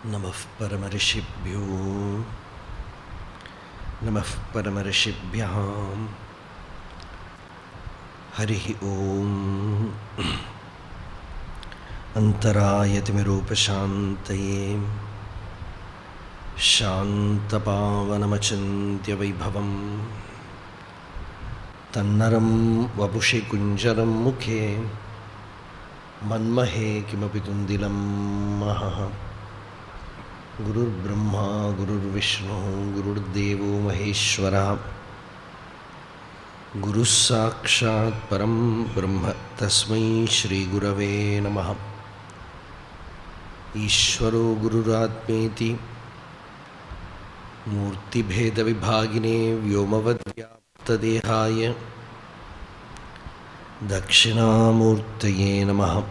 नमः परमऋषिभ्यो नमः परमऋषिभ्यः हरिः ओम् अन्तरायतिमिरूपशान्तये शान्तपावनमचिन्त्यवैभवं तन्नरं वपुषि कुञ्जरं मुखे मन्महे किमपि तुन्दिलं महः गुरुर्ब्रह्मा गुरुर्विष्णुः गुरुर्देवो महेश्वरः गुरुः साक्षात् परं ब्रह्म तस्मै श्रीगुरवे नमः। ईश्वरो गुरुरात्मेति मूर्तिभेदविभागिने व्योमवद्व्याप्तदेहाय दक्षिणामूर्तये नमः।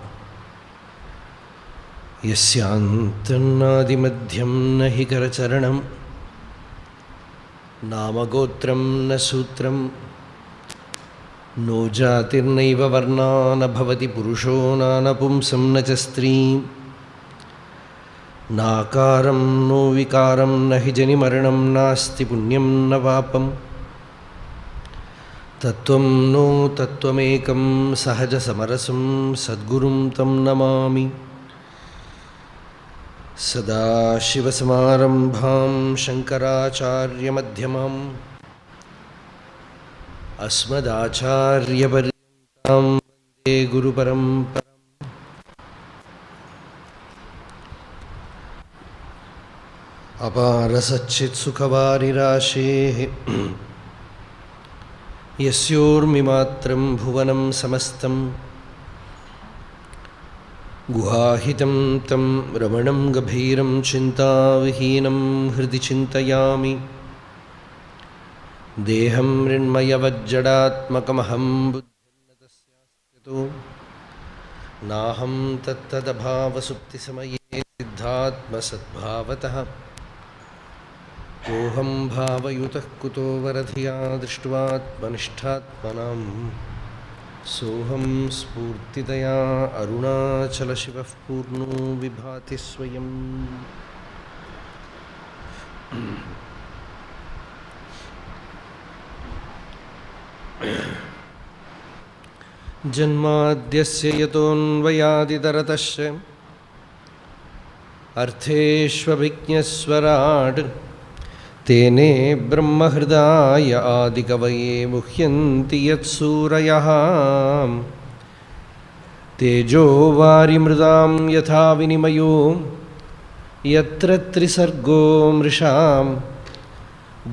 यस्यान्तन्नादिमध्यं न हि करचरणं नामगोत्रं न सूत्रं नो जातिर्नैव वर्णा न भवति पुरुषो नानपुंसं न च स्त्रीं नाकारं नो विकारं न हि जनिमरणं नास्ति पुण्यं न पापं तत्त्वं नो तत्त्वमेकं सहजसमरसं सद्गुरुं तं नमामि। सदाशिवसमारम्भां शङ्कराचार्यमध्यमाम् अस्मदाचार्यपर्यन्तां वन्दे गुरुपरम्पराम्। अपारसच्चित्सुखवारिराशेः यस्योर्मिमात्रं भुवनं समस्तं गुहाहितं तं रमणं गभीरं चिन्ताविहीनं हृदि चिन्तयामि देहं मृण्मयवज्जडात्मकमहं बुद्धिर्न तस्यास्त्यतो नाहं तत्तदभावसुप्तिसमये सिद्धात्मसद्भावतः कोऽहं भावयुतः कुतो वरधिया दृष्ट्वात्मनिष्ठात्मनाम् सोऽहं स्फूर्तितया अरुणाचलशिवः पूर्णो विभाति स्वयम्। जन्माद्यस्य यतोऽन्वयादितरतश्च अर्थेष्वभिज्ञस्वराट् तेने ब्रह्महृदाय आदिकवये मुह्यन्ति यत्सूरयः तेजो वारिमृदां यथा विनिमयो यत्र त्रिसर्गो मृषां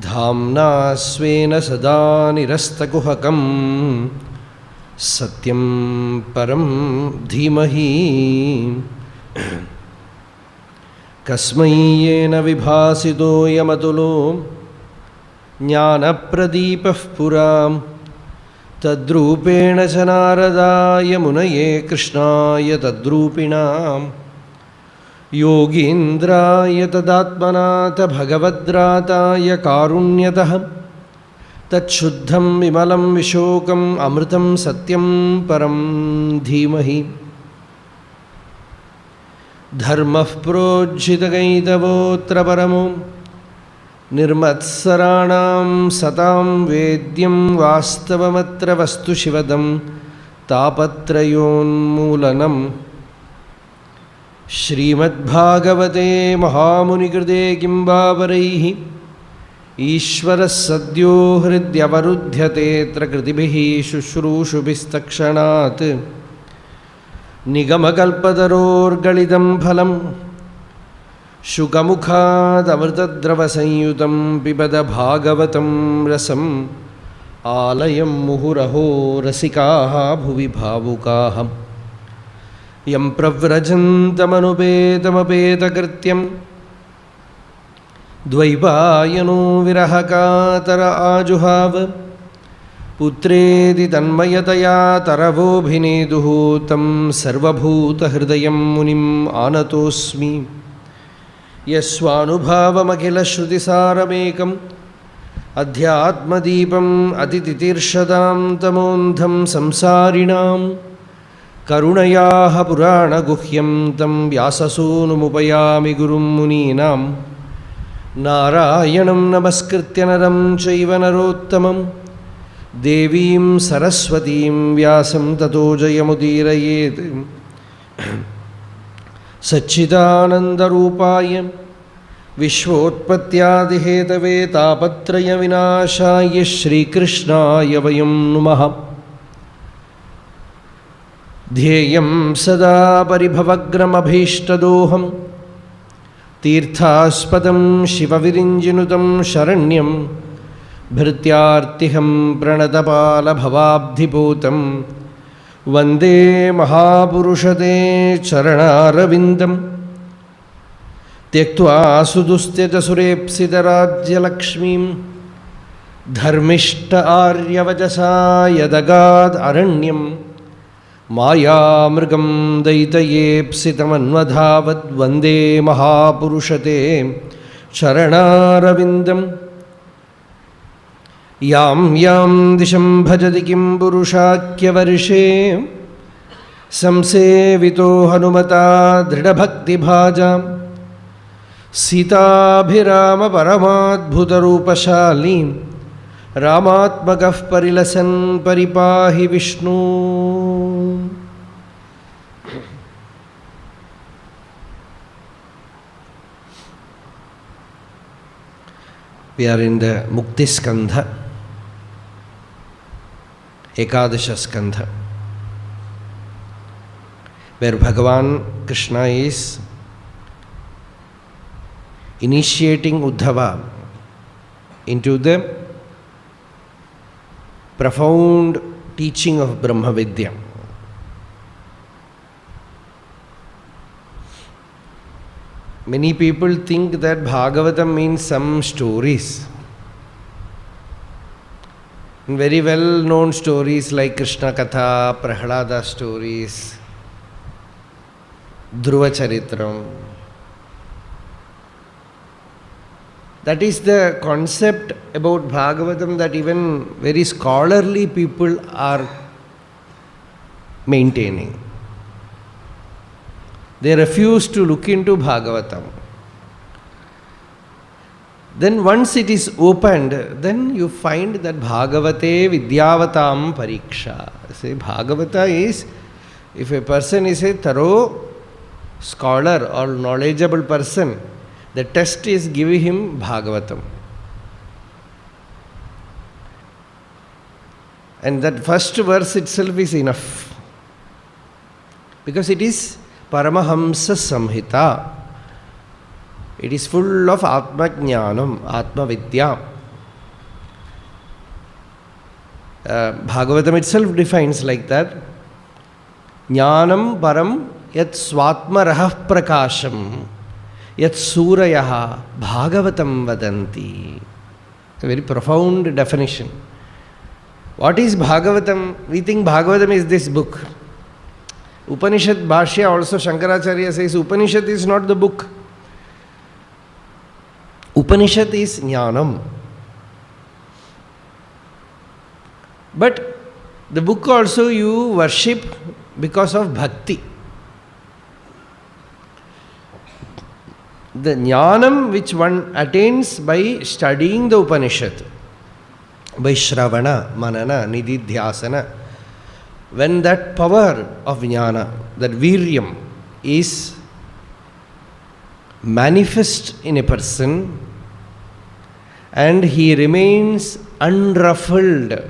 धाम्ना स्वेन सदा निरस्तकुहकं सत्यं परं धीमहि कस्मै येन विभासितोऽयमतुलो ज्ञानप्रदीपः पुरां तद्रूपेण च नारदाय मुनये कृष्णाय तद्रूपिणां योगीन्द्राय तदात्मनाथ भगवद्राताय कारुण्यतः तच्छुद्धं विमलं विशोकम् अमृतं सत्यं परं धीमहि धर्मः प्रोज्झितकैतवोऽत्र परमो निर्मत्सराणां सतां वेद्यं वास्तवमत्र वस्तु शिवदं तापत्रयोन्मूलनम् श्रीमद्भागवते महामुनिकृते किं वा वरैः ईश्वरः सद्यो हृद्यवरुध्यतेऽत्र कृतिभिः शुश्रूषुभिस्तक्षणात् निगमकल्पतरोर्गलितं फलं शुकमुखादमृतद्रवसंयुतं पिबद भागवतं रसम् आलयं मुहुरहो रसिकाः भुवि भावुकाः यं प्रव्रजन्तमनुपेतमपेतकृत्यं द्वैपायनो विरहकातर आजुहाव पुत्रेति तन्मयतया तरवोऽभिनेदुः तं सर्वभूतहृदयं मुनिम् आनतोऽस्मि यस्वानुभावमखिलश्रुतिसारमेकम् अध्यात्मदीपम् अतितितीर्षदां तमोन्धं संसारिणां करुणयाः पुराणगुह्यं तं व्याससूनुमुपयामि गुरुं मुनीनां नारायणं नमस्कृत्य नरं चैव नरोत्तमं देवीं सरस्वतीं व्यासं ततो जयमुदीरयेत् सच्चिदानन्दरूपाय विश्वोत्पत्त्यादिहेतवे तापत्रयविनाशाय श्रीकृष्णाय वयं नुमः ध्येयं सदा परिभवग्रमभीष्टदोहं तीर्थास्पदं शिवविरिञ्जिनुतं शरण्यं भृत्यार्तिहं प्रणतपालभवाब्धिपूतं वन्दे महापुरुषते चरणारविन्दं त्यक्त्वा सुदुस्त्यजसुरेप्सितराज्यलक्ष्मीं धर्मिष्ठ आर्यवचसा यदगाद् अरण्यं मायामृगं दयितयेप्सितमन्वधावद्वन्दे महापुरुषते चरणारविन्दम् यां यां दिशं भजति किं पुरुषाख्यवर्षे संसेवितो हनुमता दृढभक्तिभाजां सीताभिरामपरमाद्भुतरूपशालीं रामात्मकः परिलसन् परिपाहि Vishnu. We are in the Mukti Skanda, Ekadasha Skanda, where Bhagavan Krishna is initiating Uddhava into the profound teaching of Brahma Vidya. Many people think that Bhagavatam means some stories. Very well known stories like Krishna Katha, Prahlada stories, Dhruva Charitram. That is the concept about Bhagavatam that even very scholarly people are maintaining. They refuse to look into Bhagavatam. Then once it is opened, then you find that Bhagavate Vidyavatam Pariksha. Say Bhagavata is, if a person is a thorough scholar or knowledgeable person, the test is giving him Bhagavatam. And that first verse itself is enough. Because it is Paramahamsa Samhita. It is full of Atma Jnanam, Atma Vidya. Bhagavatam itself defines like that. Jnanam Param Yat Swatma Rahah Prakasham Yat Surayaha Bhagavatam Vadanti. A very profound definition. What is Bhagavatam? We think Bhagavatam is this book. Upanishad Bhashya also Shankaracharya says Upanishad is not the book. Upanishad is Jnanam. But the book also you worship because of bhakti. The Jnanam which one attains by studying the Upanishad, by Shravana, Manana, Nididhyasana, when that power of Jnana, that Viryam is manifest in a person and he remains unruffled,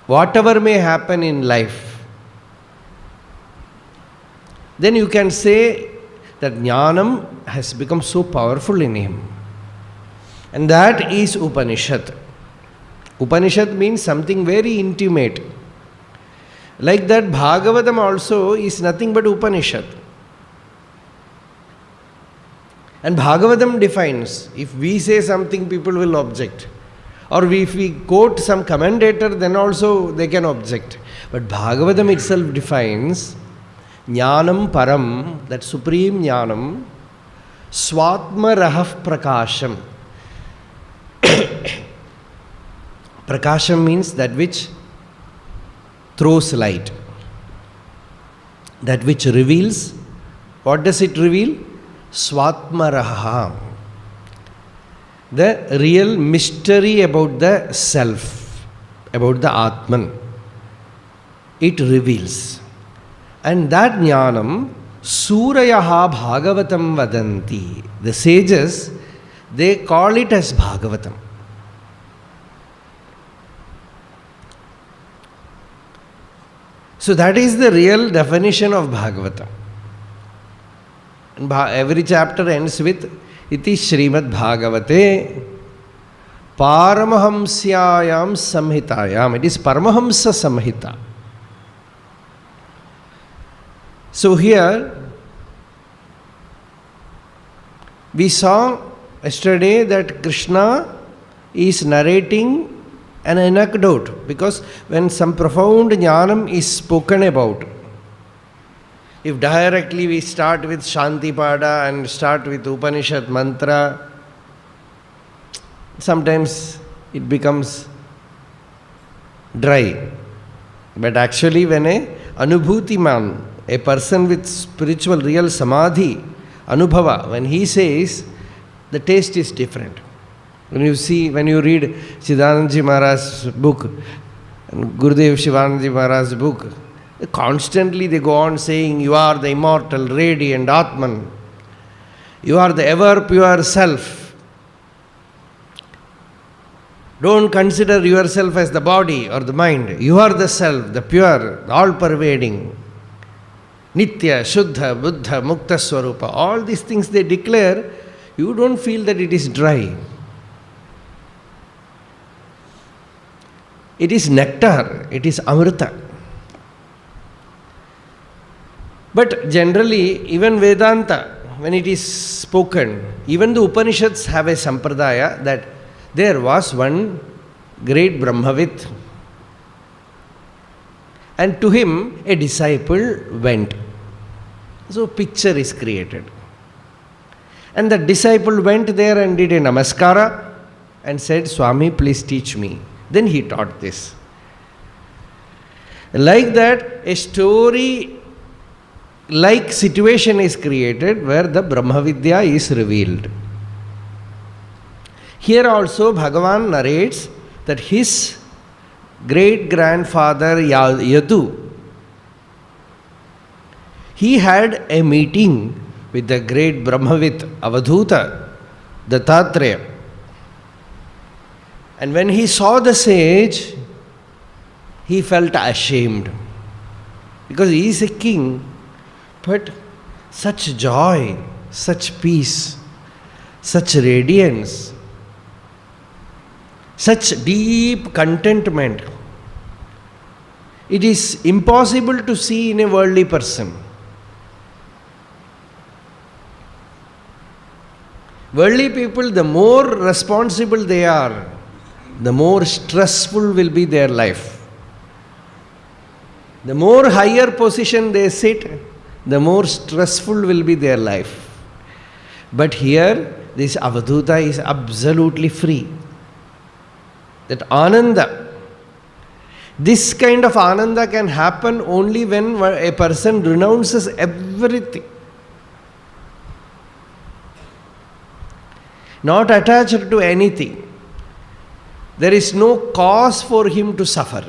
whatever may happen in life, then you can say that Jnanam has become so powerful in him. And that is Upanishad. Upanishad means something very intimate. Like that, Bhagavatam also is nothing but Upanishad. And Bhagavatam defines, if we say something, people will object. Or if we quote some commentator, then also they can object. But Bhagavatam itself defines Jnanam Param, that supreme Jnanam, Swatma Rahah Prakasham. Prakasham means that which throws light, that which reveals. What does it reveal? Swatmaraha, the real mystery about the self, about the Atman. It reveals. And that Jnanam, Surayaha Bhagavatam Vadanti. The sages, they call it as Bhagavatam. So that is the real definition of Bhagavata. And every chapter ends with Iti Srimad Bhagavate Paramahamsyayam Samhitayam. It is Paramahamsa Samhita. So here we saw yesterday that Krishna is narrating an anecdote, because when some profound jnanam is spoken about, if directly we start with Shantipada and start with Upanishad mantra, sometimes it becomes dry. But actually when a Anubhuti man, a person with spiritual real samadhi, Anubhava, when he says, the taste is different. When you read Siddhanandaji Maharaj's book, and Gurudev Shivanandaji Maharaj's book, constantly they go on saying, you are the immortal, radiant Atman. You are the ever pure self. Don't consider yourself as the body or the mind. You are the self, the pure, all-pervading. Nitya, Shuddha, Buddha, Mukta Swarupa. All these things they declare, you don't feel that it is dry. It is nectar, it is amrita. But generally, even Vedanta, when it is spoken, even the Upanishads have a sampradaya that there was one great Brahmavit, and to him a disciple went. So picture is created. And the disciple went there and did a namaskara and said, Swami, please teach me. Then he taught this. Like that, a story like situation is created where the Brahmavidya is revealed. Here also Bhagavan narrates that his great-grandfather Yadu, he had a meeting with the great Brahmavit Avadhuta, Dattatreya. And when he saw the sage, he felt ashamed. Because he is a king, but such joy, such peace, such radiance, such deep contentment, it is impossible to see in a worldly person. Worldly people, the more responsible they are, the more stressful will be their life. The more higher position they sit, the more stressful will be their life. But here, this Avadhuta is absolutely free. That Ananda, this kind of Ananda can happen only when a person renounces everything. Not attached to anything. There is no cause for him to suffer.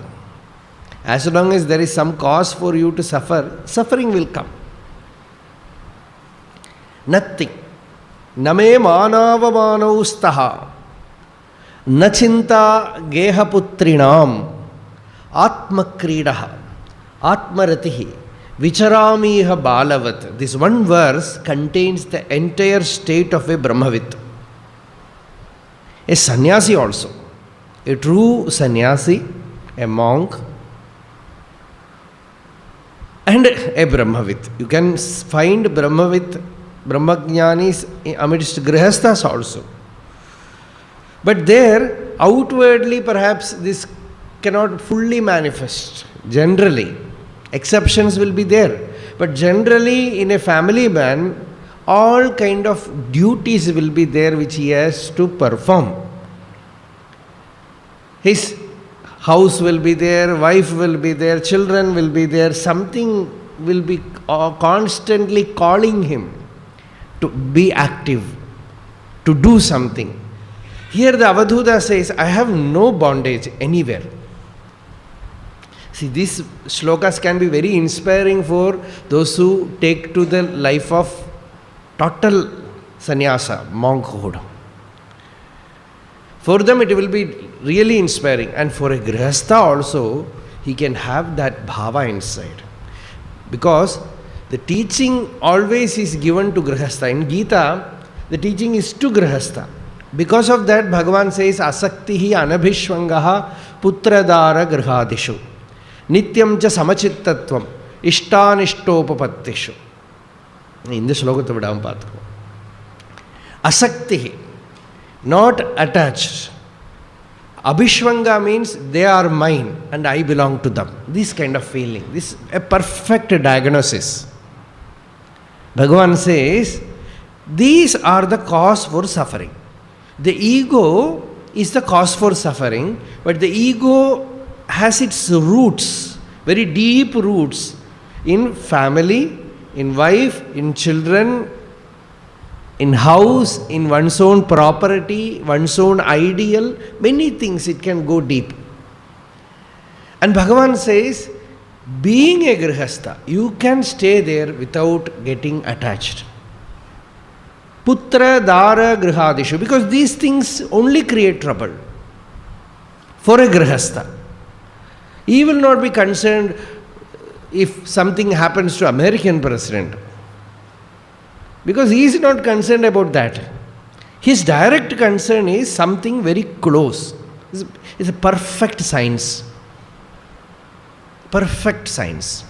As long as there is some cause for you to suffer, suffering will come. Nothing. Name manavamanau staha. Nachinta gehaputrinam. Atmakridaha. Atmaratihi. Vicharamiha balavat. This one verse contains the entire state of a Brahmavit. A sannyasi also. A true sannyasi, a monk, and a Brahmavit. You can find Brahmavit, Brahmajnanis amidst Grihasthas also. But there, outwardly perhaps this cannot fully manifest. Generally, exceptions will be there. But generally, in a family man, all kind of duties will be there which he has to perform. His house will be there, wife will be there, children will be there, something will be constantly calling him to be active, to do something. Here the Avadhuta says, I have no bondage anywhere. See, these shlokas can be very inspiring for those who take to the life of total sannyasa, monkhood. For them it will be really inspiring, and for a grihastha also, he can have that bhava inside. Because the teaching always is given to grihastha. In Gita, the teaching is to grihastha. Because of that, Bhagavan says, asaktihi anabhishvangaha putradara grihadishu nityam cha samachittatvam ishtanishtopapatishu. In this slokatha vidam paathu. Asaktihi, not attached. Abhishvanga means they are mine and I belong to them. This kind of feeling. This is a perfect diagnosis. Bhagavan says, these are the cause for suffering. The ego is the cause for suffering, but the ego has its roots, very deep roots, in family, in wife, in children, in house, in one's own property, one's own ideal, many things it can go deep. And Bhagavan says, being a grihastha, you can stay there without getting attached. Putra, dara, grihadishu, because these things only create trouble for a grihastha. He will not be concerned if something happens to American president, because he is not concerned about that. His direct concern is something very close. It's a perfect science. Perfect science.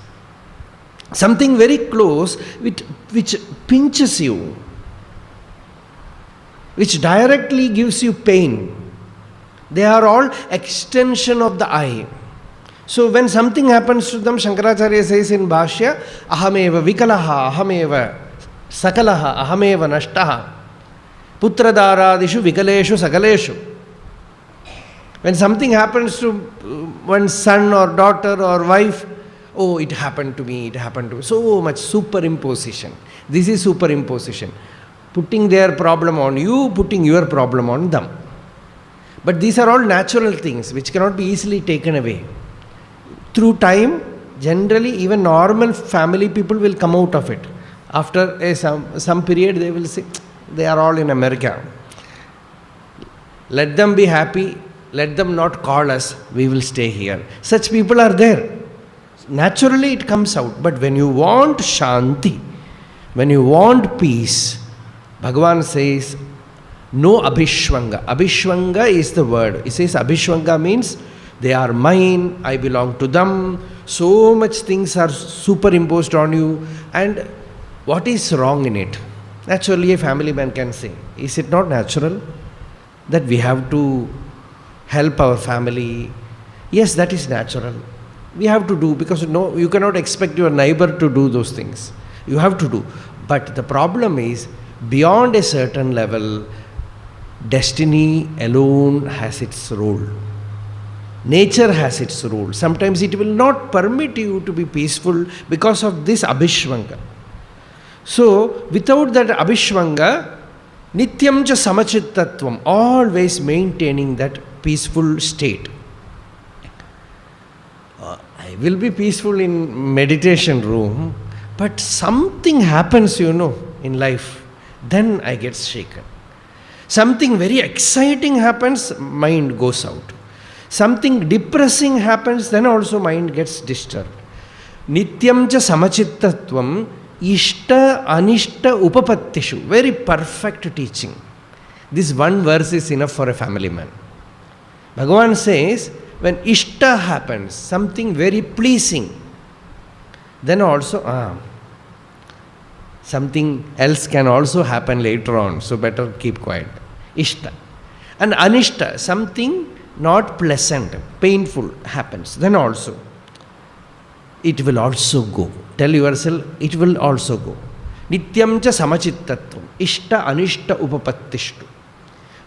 Something very close which pinches you, which directly gives you pain. They are all extension of the I. So when something happens to them, Shankaracharya says in Bhashya, ahameva vikalaha, ahameva sakalaha, ahameva nashtaha, putradaradishu vikaleshu sakaleshu. When something happens to one's son or daughter or wife, oh, it happened to me, it happened to me. So much superimposition. This is superimposition. Putting their problem on you, putting your problem on them. But these are all natural things which cannot be easily taken away. Through time, generally even normal family people will come out of it. After some period they will say, they are all in America. Let them be happy, let them not call us, we will stay here. Such people are there. Naturally it comes out. But when you want Shanti, when you want peace, Bhagavan says, no Abhishwanga. Abhishwanga is the word. He says Abhishwanga means they are mine, I belong to them. So much things are superimposed on you. And what is wrong in it? Naturally a family man can say, is it not natural that we have to help our family? Yes, that is natural. We have to do, because no, you cannot expect your neighbor to do those things. You have to do. But the problem is, beyond a certain level, destiny alone has its role. Nature has its role. Sometimes it will not permit you to be peaceful because of this Abhishwanga. So, without that Abhishwanga, Nityam cha samachittatvam, always maintaining that peaceful state. I will be peaceful in meditation room, but something happens, in life, then I get shaken. Something very exciting happens, mind goes out. Something depressing happens, then also mind gets disturbed. Nityam cha samachittatvam ishta anishta upapattishu. Very perfect teaching. This one verse is enough for a family man. Bhagavan says, when ishta happens, something very pleasing, then also, something else can also happen later on, so better keep quiet. Ishta. And anishta, something not pleasant, painful happens, then also, it will also go. Tell yourself, it will also go. Nityam cha samachittatvam, ishta anishta upapattishtu.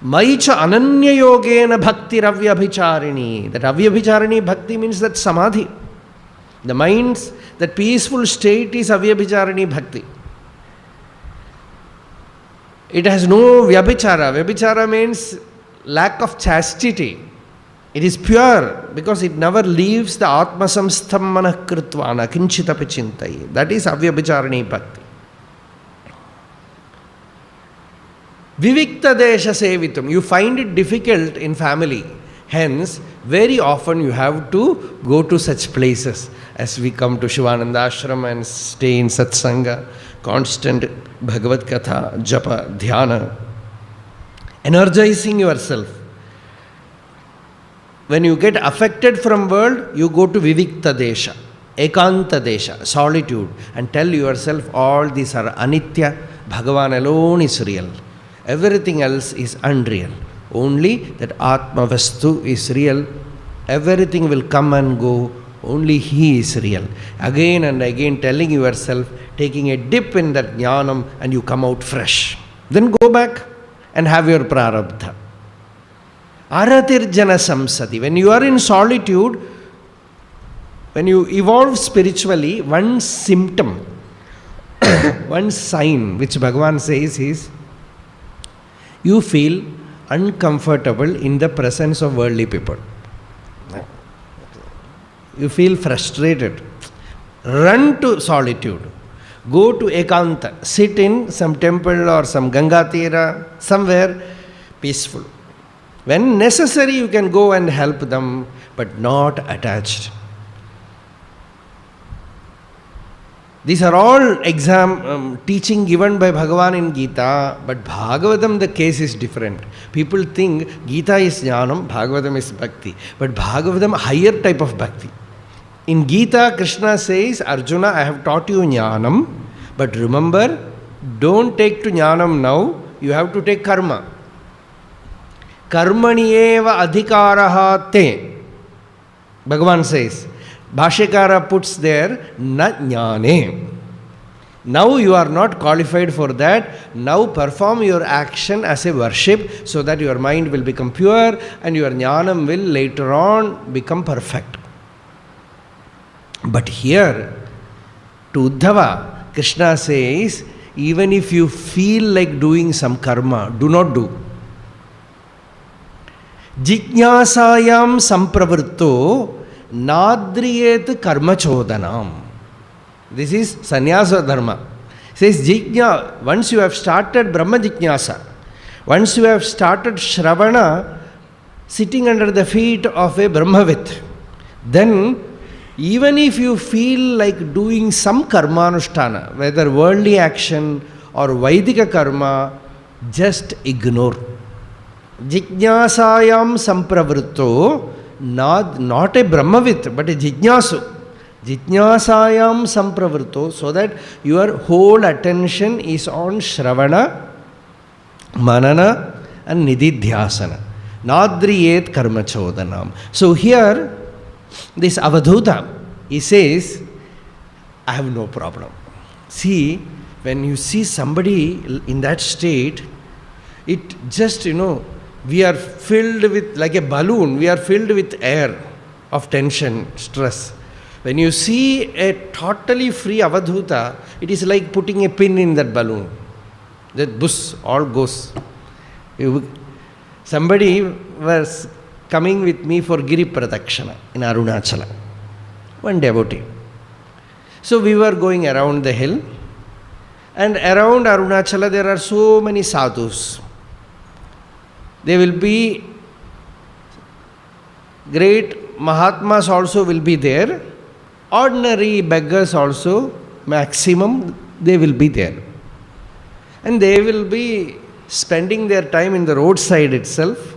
Maicha ananya yogena bhakti ravyabhicharini. That avyabhicharini bhakti means that samadhi. The mind's, that peaceful state is avyabhicharini bhakti. It has no vyabhichara. Vyabhichara means lack of chastity. It is pure because it never leaves the atma samstham manah kritvana kinchitapi chintai. That is avyabhicharini bhakti. Vivikta desha sevitum. You find it difficult in family. Hence, very often you have to go to such places as we come to Shivananda Ashram and stay in satsanga, constant Bhagavad Katha, Japa, Dhyana, energizing yourself. When you get affected from world, you go to Vivikta desha, Ekanta desha, solitude, and tell yourself all these are anitya, Bhagavan alone is real. Everything else is unreal. Only that Atma Vastu is real. Everything will come and go. Only He is real. Again and again telling yourself, taking a dip in that jnanam, and you come out fresh. Then go back and have your prarabdha. Aratirjana samsati. When you are in solitude, when you evolve spiritually, one symptom, one sign which Bhagavan says is, you feel uncomfortable in the presence of worldly people. You feel frustrated. Run to solitude. Go to Ekanta. Sit in some temple or some Ganga Tira, somewhere peaceful. When necessary, you can go and help them, but not attached. These are all teaching given by Bhagavan in Gita, but Bhagavatam, the case is different. People think Gita is jnanam, Bhagavatam is bhakti. But Bhagavatam, higher type of bhakti. In Gita, Krishna says, Arjuna, I have taught you jnanam, but remember, don't take to jnanam now, you have to take karma. Karmani eva adhikaraha te. Bhagavan says, Bhashyakara puts there, na jnane. Now you are not qualified for that. Now perform your action as a worship so that your mind will become pure and your jnanam will later on become perfect. But here, to Uddhava, Krishna says, even if you feel like doing some karma, do not do. Jijñāsāyam sampravritto nadriyet karma chodanam. This is sannyasa dharma. It says, jijñā, once you have started Brahma Jijñāsa, once you have started Shravana, sitting under the feet of a Brahmavit, then even if you feel like doing some karmanushtana, whether worldly action or Vaidika karma, just ignore. Jijñāsāyam sampravritto, not a Brahmavit, but a Jijñāsu. Jijñāsāyam sampravritto, so that your whole attention is on Shravana, Manana and Nididhyasana. Nadriyet karma chodanam. So here, this Avadhuta, he says, I have no problem. See, when you see somebody in that state, it just, we are filled with, like a balloon, we are filled with air of tension, stress. When you see a totally free Avadhuta, it is like putting a pin in that balloon. That bus, all goes. Somebody was coming with me for Giri Pradakshana in Arunachala. One devotee. So we were going around the hill, and around Arunachala there are so many sadhus. There will be great Mahatmas also will be there. Ordinary beggars also, maximum, they will be there. And they will be spending their time in the roadside itself,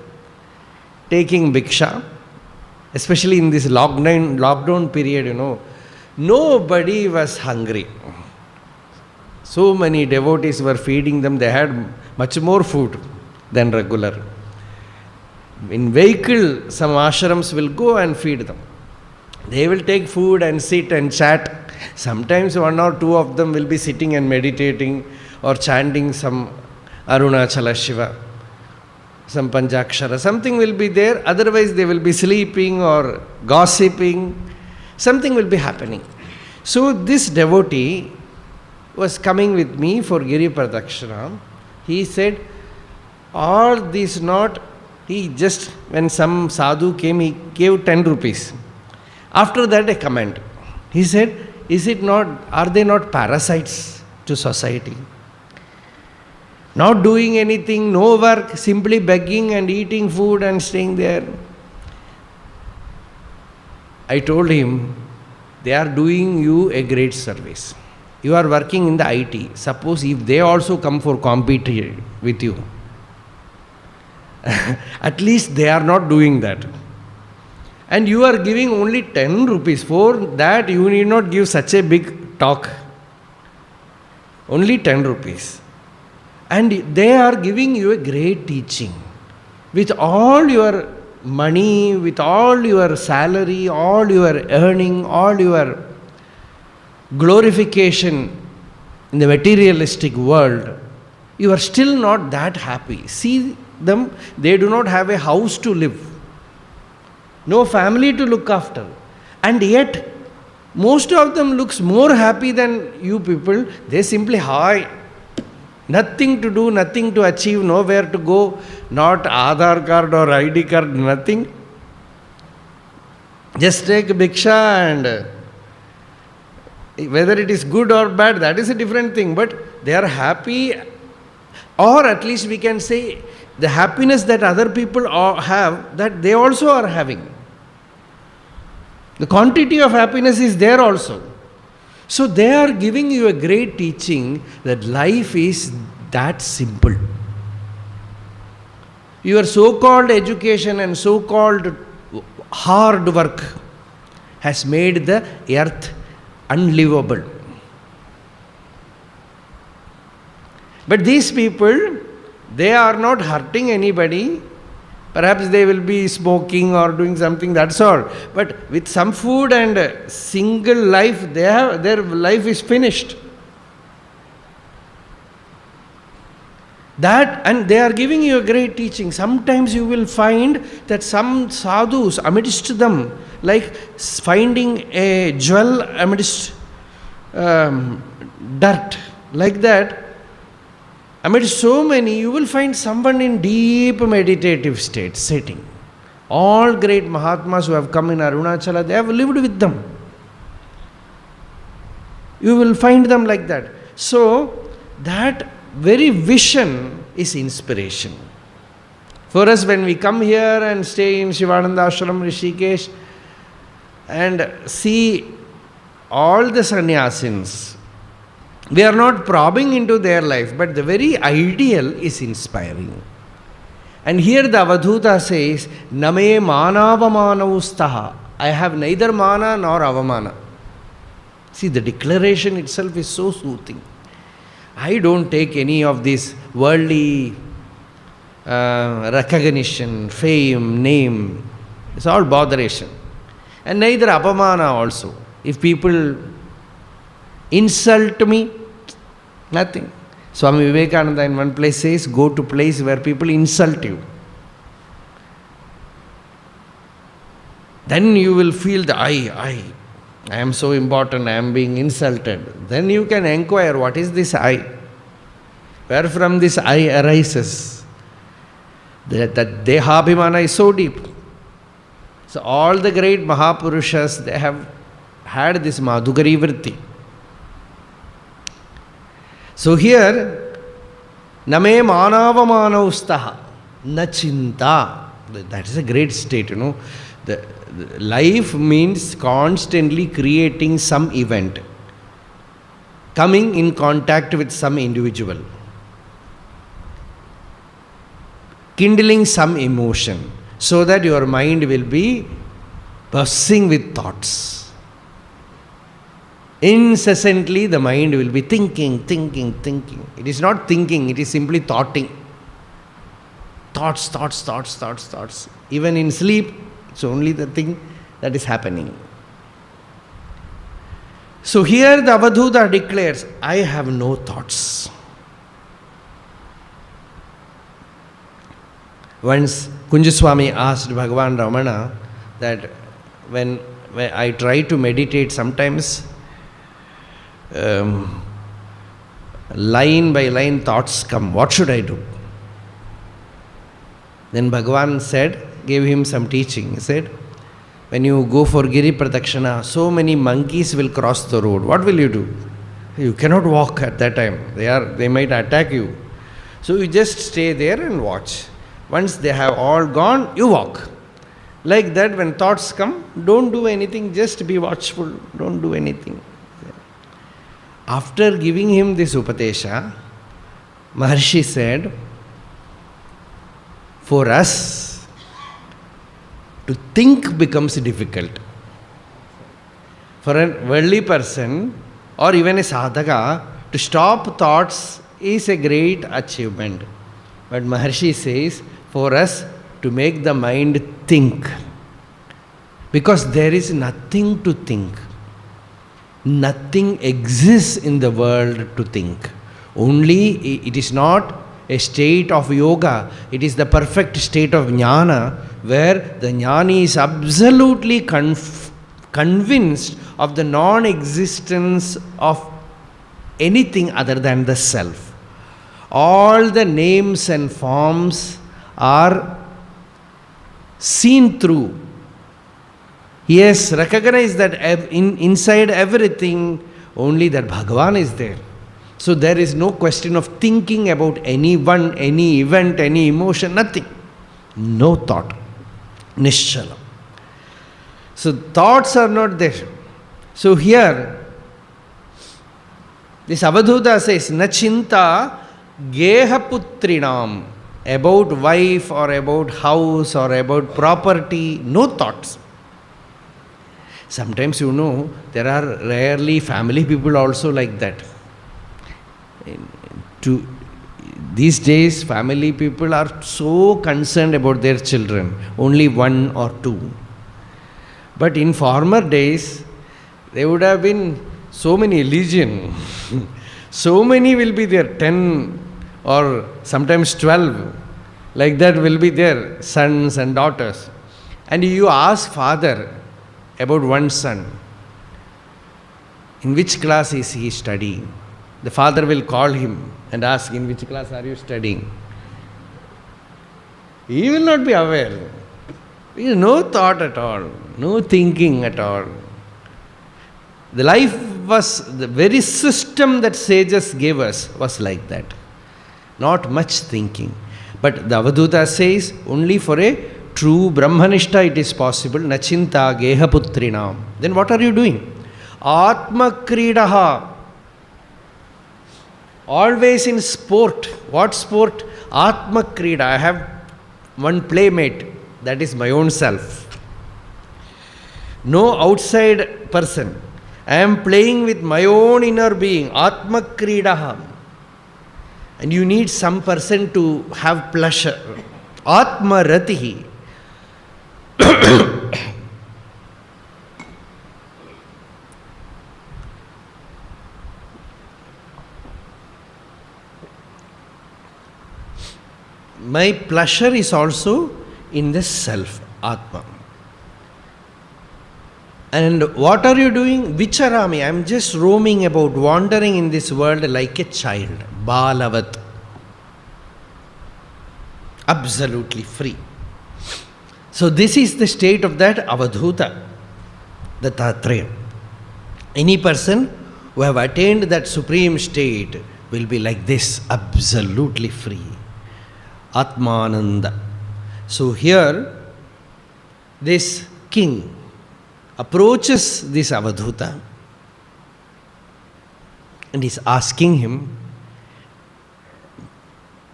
taking bhiksha, especially in this lockdown period, nobody was hungry. So many devotees were feeding them, they had much more food than regular. In vehicle, some ashrams will go and feed them. They will take food and sit and chat. Sometimes one or two of them will be sitting and meditating or chanting some Arunachala Shiva, some Panchakshara. Something will be there. Otherwise they will be sleeping or gossiping. Something will be happening. So this devotee was coming with me for Giri Pradakshana. He said, all these not, he just, when some sadhu came, he gave 10 rupees. After that, a comment. He said, are they not parasites to society? Not doing anything, no work, simply begging and eating food and staying there. I told him, they are doing you a great service. You are working in the IT. Suppose if they also come for compete with you, at least they are not doing that. And you are giving only 10 rupees. For that, you need not give such a big talk. Only 10 rupees. And they are giving you a great teaching. With all your money, with all your salary, all your earning, all your glorification in the materialistic world, you are still not that happy. See them, they do not have a house to live. No family to look after. And yet, most of them looks more happy than you people. They simply high. Nothing to do, nothing to achieve, nowhere to go. Not Aadhaar card or ID card, nothing. Just take bhiksha and whether it is good or bad, that is a different thing. But they are happy, or at least we can say the happiness that other people have, that they also are having. The quantity of happiness is there also. So they are giving you a great teaching that life is that simple. Your so-called education and so-called hard work has made the earth unlivable. But these people, they are not hurting anybody. Perhaps they will be smoking or doing something, that's all. But with some food and single life, their life is finished. That, and they are giving you a great teaching. Sometimes you will find that some sadhus amidst them, like finding a jewel amidst dirt, like that, amidst so many, you will find someone in deep meditative state, sitting. All great Mahatmas who have come in Arunachala, they have lived with them. You will find them like that. So, that very vision is inspiration. For us, when we come here and stay in Shivananda Ashram, Rishikesh, and see all the sannyasins, we are not probing into their life, but the very ideal is inspiring. And here the Avadhuta says, Name manavamanavustaha. I have neither mana nor avamana. See, the declaration itself is so soothing. I don't take any of this worldly recognition, fame, name. It's all botheration. And neither apamana also. If people insult me, nothing. Swami Vivekananda in one place says, go to place where people insult you. Then you will feel the I am so important, I am being insulted. Then you can inquire, what is this I? Where from this I arises? That Dehabhimana is so deep. So all the great Mahapurushas, they have had this Madhugari Vritti. So here, Name manavamanavustaha nachinta. That is a great state, you know. The life means constantly creating some event, coming in contact with some individual, kindling some emotion, so that your mind will be buzzing with thoughts. Incessantly the mind will be thinking. It is not thinking, it is simply thoughting. Thoughts. Even in sleep, it's only the thing that is happening. So here the Avadhuta declares, I have no thoughts. Once Kunjaswami asked Bhagavan Ramana that when I try to meditate, sometimes line by line thoughts come. What should I do? Then Bhagavan gave him some teaching. He said, when you go for Giri Pradakshana, so many monkeys will cross the road. What will you do? You cannot walk at that time. They might attack you. So you just stay there and watch. Once they have all gone, you walk. Like that, when thoughts come, don't do anything, just be watchful, don't do anything. After giving him this Upadesha, Maharshi said, for us, to think becomes difficult. For a worldly person, or even a sadhaka, to stop thoughts is a great achievement. But Maharshi says, for us to make the mind think, because there is nothing to think. Nothing exists in the world to think. Only it is not a state of yoga, it is the perfect state of jnana, where the jnani is absolutely convinced of the non-existence of anything other than the self. All the names and forms are seen through. He has recognized that inside everything, only that Bhagavan is there. So there is no question of thinking about anyone, any event, any emotion, nothing. No thought. Nishchala. So thoughts are not there. So here, this Avadhuta says, Nachinta Gehaputrinam, about wife or about house or about property, no thoughts. Sometimes, there are rarely family people also like that. These days, family people are so concerned about their children, only one or two. But in former days, there would have been so many legion. So many will be there, 10 or sometimes 12. Like that will be there, sons and daughters. And you ask father about one son, in which class is he studying? The father will call him and ask, in which class are you studying? He will not be aware. No thought at all, no thinking at all. The life was, the very system that sages gave us was like that. Not much thinking. But the Avadhuta says, only for a true Brahmanishta it is possible. Nachinta geha putrinam. Then what are you doing? Atma kridaha. Always in sport. What sport? Atma krida. I have one playmate. That is my own self. No outside person. I am playing with my own inner being. Atma kridaha. And you need some person to have pleasure. Atma ratihi. My pleasure is also in the self, Atma. And what are you doing? Vicharami. I am just roaming about, wandering in this world like a child. Balavat. Absolutely free. So this is the state of that Avadhuta, the Tattreya. Any person who have attained that supreme state will be like this, absolutely free. Atmananda. So here, this king approaches this Avadhuta and is asking him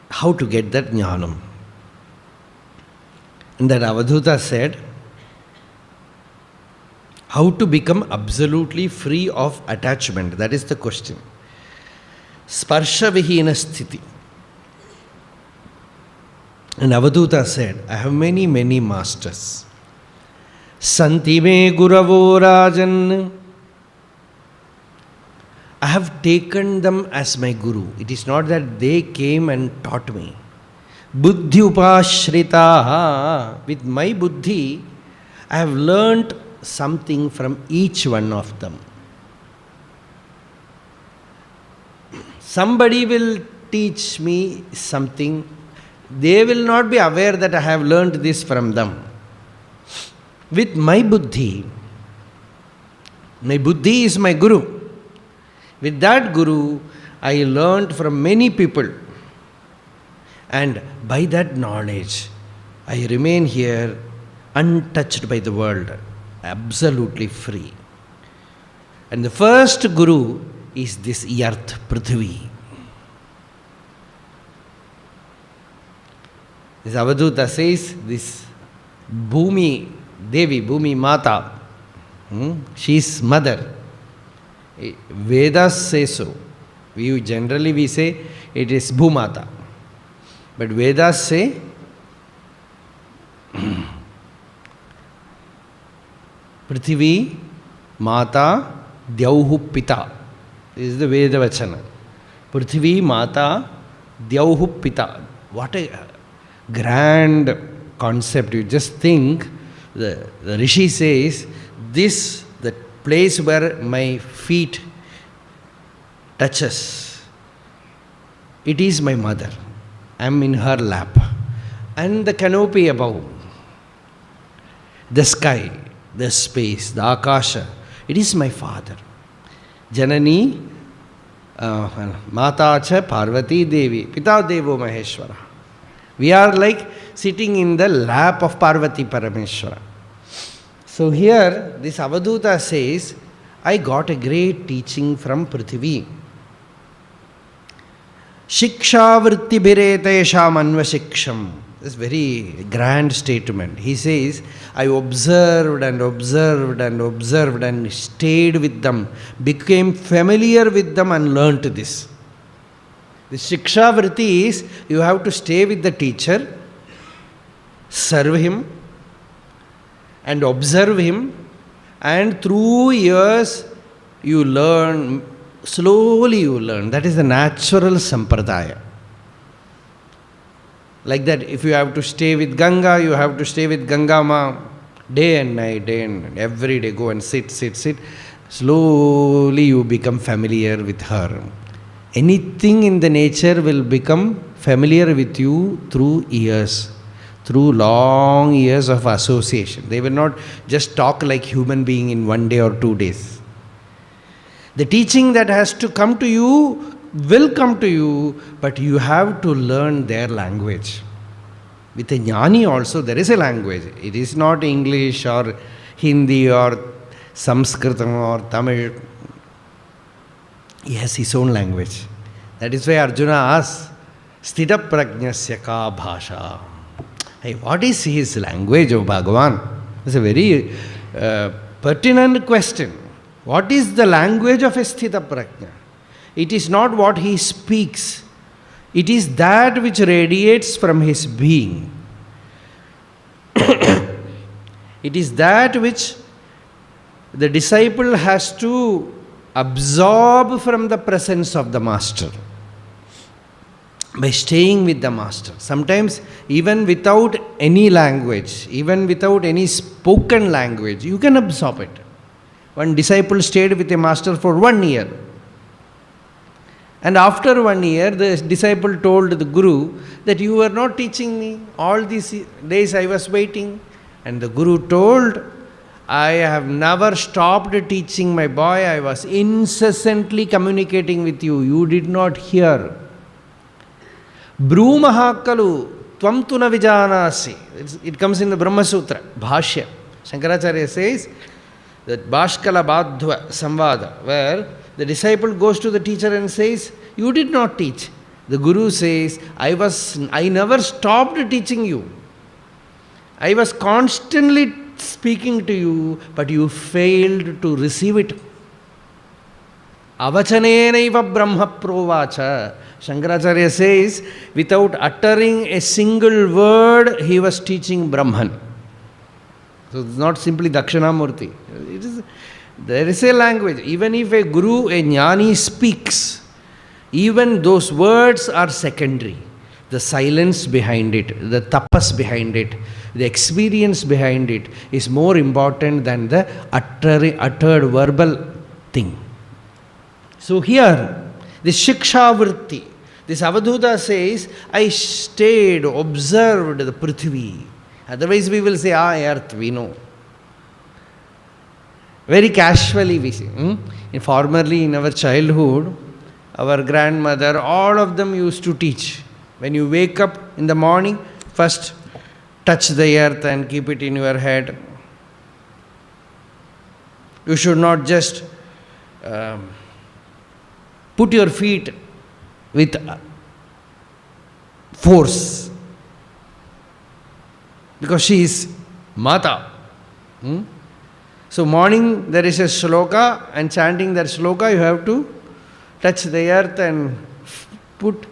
how to get that jnanam. And that Avadhuta said, how to become absolutely free of attachment? That is the question. Sparsha vihina sthiti. And Avadhuta said, I have many, many masters. Santi me guravo rajan. I have taken them as my guru. It is not that they came and taught me. Buddhi upashrita. With my buddhi, I have learnt something from each one of them. Somebody will teach me something. They will not be aware that I have learnt this from them. With my buddhi is my guru. With that guru, I learnt from many people. And by that knowledge, I remain here untouched by the world, absolutely free. And the first guru is this earth, Prithvi. This Avadhuta says, this Bhumi Devi, Bhumi Mata, she is mother. Vedas say so. We say it is Bhumata. But Vedas say Prithvi Mata Dyauhu Pita. This is the Veda Vachana. Prithvi Mata Dyauhu Pita. What a grand concept. You just think, the Rishi says, this, the place where my feet touches, it is my mother. I am in her lap. And the canopy above, the sky, the space, the akasha, it is my father. Janani, Mata cha Parvati Devi, Pita Devo Maheshwara. We are like sitting in the lap of Parvati Parameshwara. So here, this Avadhuta says, I got a great teaching from Prithvi. Shiksha vritti bhiretesham anvashiksham. This very grand statement. He says, I observed and observed and observed and stayed with them, became familiar with them and learnt this. The Shiksha Vritti is, you have to stay with the teacher, serve him and observe him, and through years you learn, slowly you learn. That is the natural sampradaya. Like that, if you have to stay with Ganga, you have to stay with Ganga Ma day and night, every day go and sit. Slowly you become familiar with her. Anything in the nature will become familiar with you through years, through long years of association. They will not just talk like human being in 1 day or 2 days. The teaching that has to come to you will come to you, but you have to learn their language. With a jnani also there is a language. It is not English or Hindi or Sanskritam or Tamil. He has his own language. That is why Arjuna asks, Sthita prajnasya ka bhasha. Hey, what is his language, O Bhagavan? It's a very pertinent question. What is the language of a Sthita prajna? It is not what he speaks. It is that which radiates from his being. It is that which the disciple has to absorb from the presence of the master by staying with the master. Sometimes even without any language, even without any spoken language, you can absorb it. One disciple stayed with a master for 1 year. And after 1 year, the disciple told the Guru that you were not teaching me. All these days I was waiting. And the Guru told, I have never stopped teaching my boy. I was incessantly communicating with you. You did not hear. Brumahakalu tvam tu na vijanasi. It comes in the Brahma Sutra, Bhashya. Shankaracharya says that Bhaskala Badhva Samvada, where the disciple goes to the teacher and says, you did not teach. The Guru says, I never stopped teaching you. I was constantly speaking to you, but you failed to receive it. Avachanenaiva Brahma Provacha. Shankaracharya says, without uttering a single word, he was teaching Brahman. So it's not simply Dakshinamurti. There is a language. Even if a guru, a jnani speaks, even those words are secondary. The silence behind it, the tapas behind it, the experience behind it is more important than the uttered verbal thing. So here, the Shiksha Vritti, this Avadhuta says, I stayed, observed the Prithvi. Otherwise we will say, earth, we know. Very casually we say. Formerly in our childhood, our grandmother, all of them used to teach. When you wake up in the morning, first touch the earth and keep it in your head. You should not just put your feet with force, because she is Mata. So morning there is a shloka, and chanting that shloka you have to touch the earth and put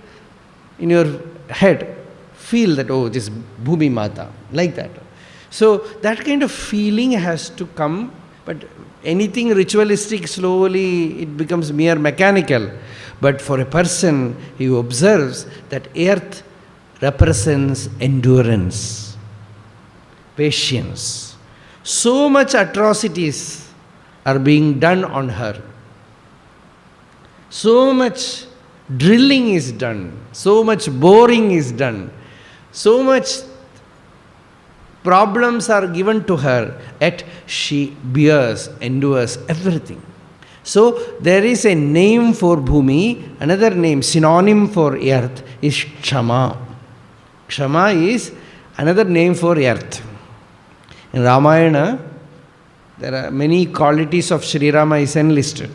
in your head, feel that, oh, this Bhumi Mata, like that. So that kind of feeling has to come, but anything ritualistic, slowly it becomes mere mechanical. But for a person, he observes that earth represents endurance, patience. So much atrocities are being done on her. So much drilling is done. So much boring is done. So much problems are given to her, yet she bears, endures everything. So there is a name for Bhumi, another name, synonym for earth is Kshama. Kshama is another name for earth. In Ramayana, there are many qualities of Sri Rama is enlisted.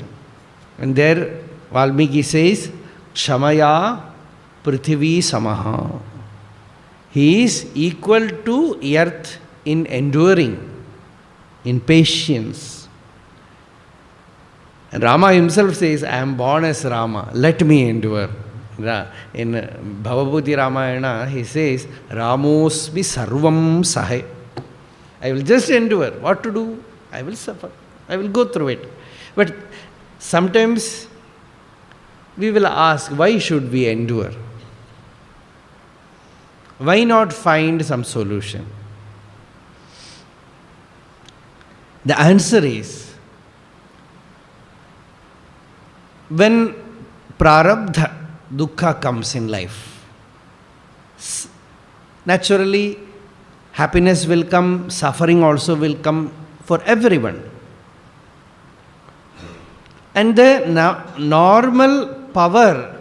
And there Valmiki says, Kshamaya Prithvi Samaha. He is equal to earth in enduring, in patience. And Rama himself says, I am born as Rama, let me endure. In Bhagavata Ramayana, he says, Ramosmi sarvam sahe. I will just endure. What to do? I will suffer. I will go through it. But sometimes we will ask, why should we endure? Why not find some solution? The answer is, when prarabdha, dukkha comes in life, naturally happiness will come, suffering also will come for everyone. And the normal power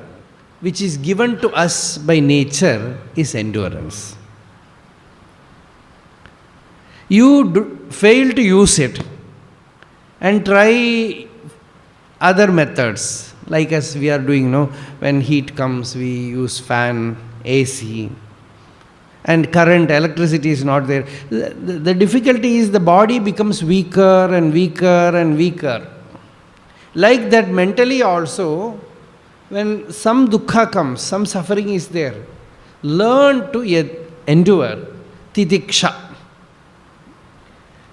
which is given to us by nature is endurance. You fail to use it and try other methods, like as we are doing, when heat comes, we use fan, AC, and current, electricity is not there. The difficulty is the body becomes weaker and weaker and weaker. Like that, mentally also, when some dukkha comes, some suffering is there, learn to endure. Titiksha.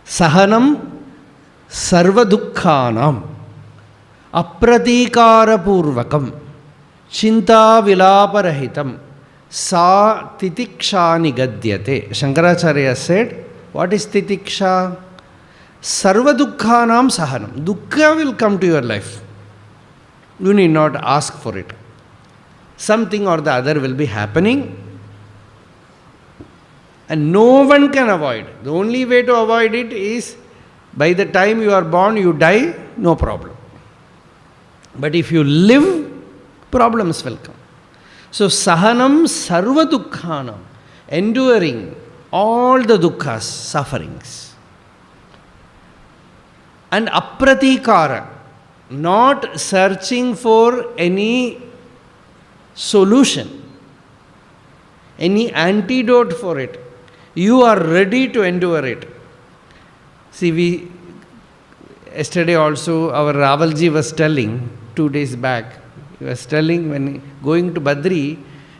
Sahanam sarva dukkhanam apratikara purvakam chinta vilaparahitam sa titiksha nigadyate. Shankaracharya said, what is titiksha? Sarva dukkhanam sahanam. Dukkha will come to your life. You need not ask for it. Something or the other will be happening, and no one can avoid. The only way to avoid it is, by the time you are born, you die, no problem. But if you live, problems will come. So, sahanam sarva dukkhanam, enduring all the dukkhas, sufferings. And apratikara, not searching for any solution, any antidote for it. You are ready to endure it. See, yesterday also our Ravalji was telling, 2 days back, he was telling, when going to Badri,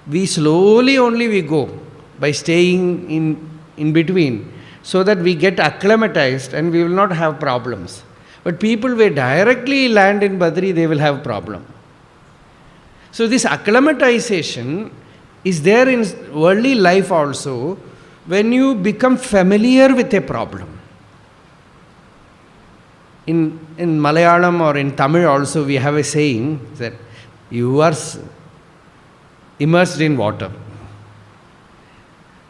we slowly only we go, by staying in between, so that we get acclimatized and we will not have problems. But people will directly land in Badri, they will have problem. So this acclimatization is there in worldly life also, when you become familiar with a problem. In Malayalam or in Tamil also we have a saying that you are immersed in water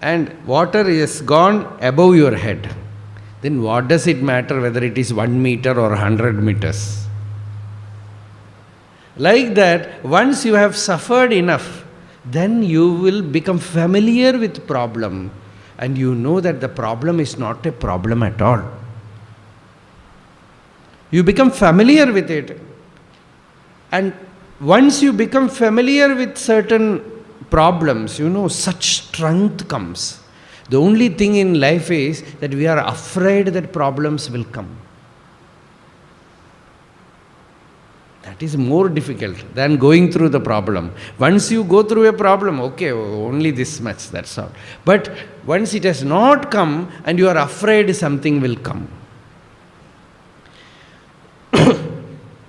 and water is gone above your head. Then what does it matter whether it is 1 meter or 100 meters? Like that, once you have suffered enough, then you will become familiar with problem, and you know that the problem is not a problem at all. You become familiar with it, and once you become familiar with certain problems, such strength comes. The only thing in life is that we are afraid that problems will come. That is more difficult than going through the problem. Once you go through a problem, okay, only this much, that's all. But once it has not come and you are afraid something will come.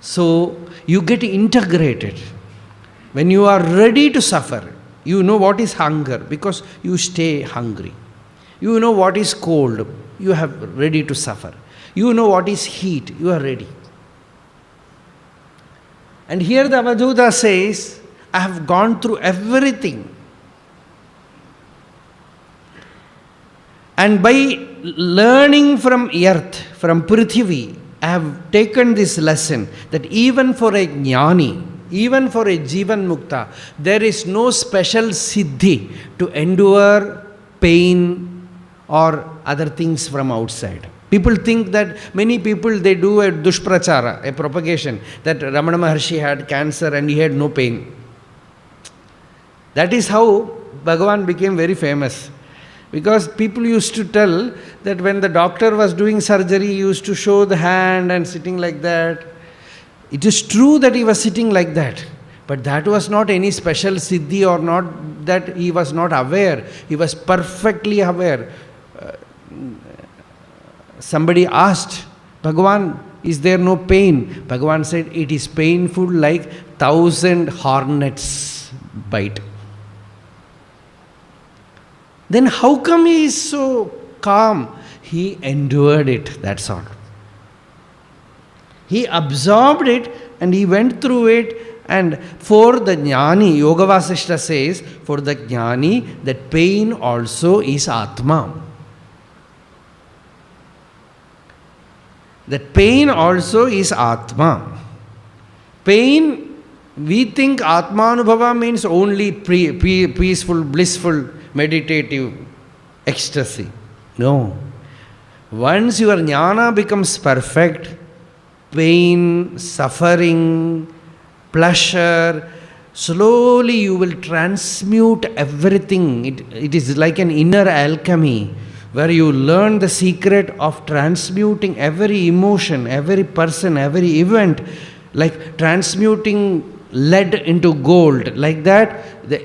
So you get integrated. When you are ready to suffer, you know what is hunger because you stay hungry. You know what is cold, you are ready to suffer. You know what is heat, you are ready. And here the Avadhuta says, I have gone through everything. And by learning from earth, from Prithvi, I have taken this lesson that even for a jnani, even for a Jivan Mukta, there is no special siddhi to endure pain or other things from outside. People think that many people, they do a dushprachara, a propagation, that Ramana Maharshi had cancer and he had no pain. That is how Bhagavan became very famous. Because people used to tell that when the doctor was doing surgery, he used to show the hand and sitting like that. It is true that he was sitting like that, but that was not any special siddhi, or not that he was not aware. He was perfectly aware. Somebody asked, Bhagavan, is there no pain? Bhagavan said, it is painful like 1,000 hornets bite. Then how come he is so calm? He endured it, that's all. He absorbed it and he went through it. And for the jnani, Yoga Vasishta says, for the jnani, that pain also is Atma. That pain also is Atma. Pain, we think Atmanubhava means only peaceful, blissful, meditative ecstasy. No. Once your jnana becomes perfect, pain, suffering, pleasure, slowly you will transmute everything. It is like an inner alchemy where you learn the secret of transmuting every emotion, every person, every event, like transmuting lead into gold. Like that,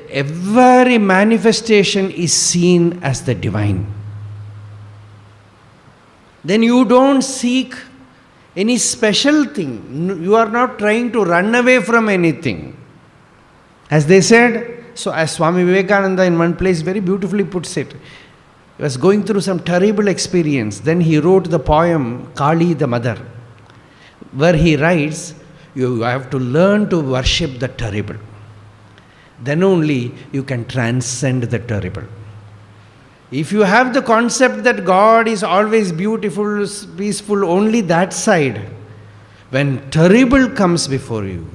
every manifestation is seen as the divine. Then you don't seek any special thing. You are not trying to run away from anything. As they said, so as Swami Vivekananda in one place very beautifully puts it, he was going through some terrible experience. Then he wrote the poem Kali the Mother, where he writes, you have to learn to worship the terrible. Then only you can transcend the terrible. If you have the concept that God is always beautiful, peaceful, only that side, when terrible comes before you,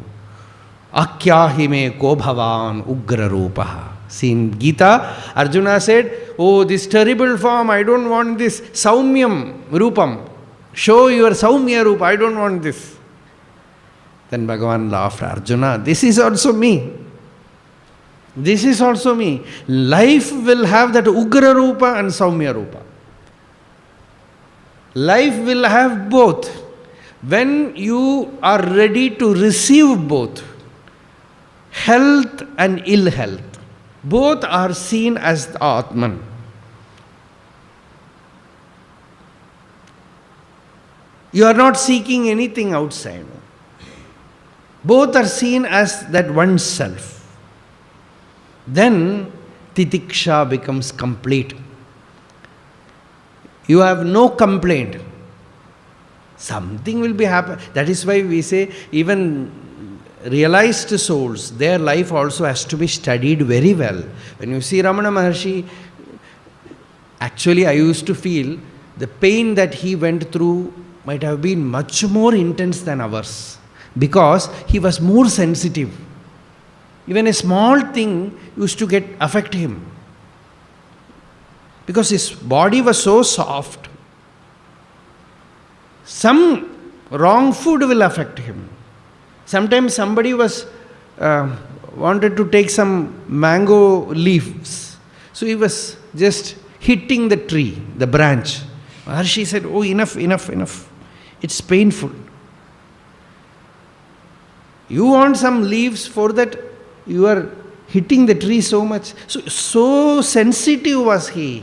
Akyahi me ko bhavan ugra rupaha. See, in Gita, Arjuna said, oh, this terrible form, I don't want this. Saumyam rupam. Show your Saumya rupa, I don't want this. Then Bhagavan laughed, Arjuna, this is also me. This is also me. Life will have that Ugra Rupa and Saumya Rupa. Life will have both. When you are ready to receive both, health and ill health, both are seen as the Atman. You are not seeking anything outside. Both are seen as that one self. Then titiksha becomes complete. You have no complaint. Something will be happening. That is why we say even realized souls, their life also has to be studied very well. When you see Ramana Maharshi, actually I used to feel the pain that he went through might have been much more intense than ours, because he was more sensitive. Even a small thing used to affect him, because his body was so soft. Some wrong food will affect him. Sometimes somebody wanted to take some mango leaves, so he was just hitting the tree, the branch. Maharshi said, oh, enough. It's painful. You want some leaves, for that you are hitting the tree so much. So sensitive was he.